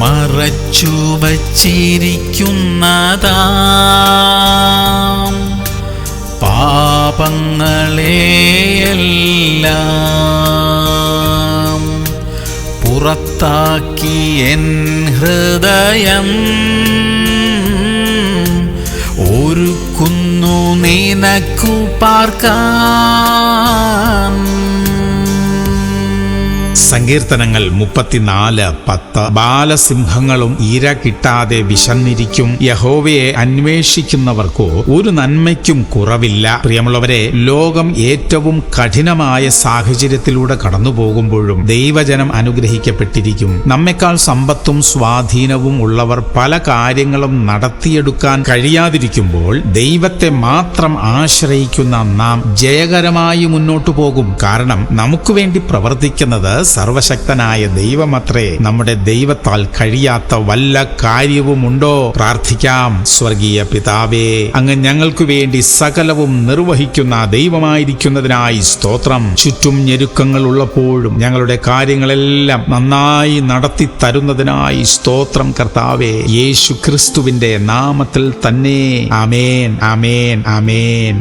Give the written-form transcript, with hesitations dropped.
മറച്ചു വച്ചിരിക്കുന്നതാം പാപങ്ങളെയെല്ലാം പുറത്താക്കി എൻ ഹൃദയം ഒരുക്കുന്നു നിനക്കു പാർക്കാൻ. സങ്കീർത്തനങ്ങൾ 34:10. ബാലസിംഹങ്ങളും ഇര കിട്ടാതെ വിശന്നിരിക്കും, യഹോവയെ അന്വേഷിക്കുന്നവർക്കോ ഒരു നന്മയ്ക്കും കുറവില്ല. പ്രിയമുള്ളവരെ, ലോകം ഏറ്റവും കഠിനമായ സാഹചര്യത്തിലൂടെ കടന്നുപോകുമ്പോഴും ദൈവജനം അനുഗ്രഹിക്കപ്പെട്ടിരിക്കും. നമ്മെക്കാൾ സമ്പത്തും സ്വാധീനവും ഉള്ളവർ പല കാര്യങ്ങളും നടത്തിയെടുക്കാൻ കഴിയാതിരിക്കുമ്പോൾ ദൈവത്തെ മാത്രം ആശ്രയിക്കുന്ന നാം ജയകരമായി മുന്നോട്ടു പോകും. കാരണം നമുക്ക് വേണ്ടി പ്രവർത്തിക്കുന്നത് സർവശക്തനായ ദൈവമത്രേ. നമ്മുടെ ദൈവത്താൽ കഴിയാത്ത വല്ല കാര്യവുമുണ്ടോ? പ്രാർത്ഥിക്കാം. സ്വർഗീയ പിതാവേ, അങ്ങ് ഞങ്ങൾക്ക് വേണ്ടി സകലവും നിർവഹിക്കുന്ന ദൈവമായിരിക്കുന്നതിനായി സ്തോത്രം. ചുറ്റും ഞെരുക്കങ്ങൾ ഉള്ളപ്പോഴും ഞങ്ങളുടെ കാര്യങ്ങളെല്ലാം നന്നായി നടത്തി തരുന്നതിനായി സ്തോത്രം കർത്താവേ. യേശു ക്രിസ്തുവിന്റെ നാമത്തിൽ തന്നെ. ആമേൻ, ആമേൻ, ആമേൻ.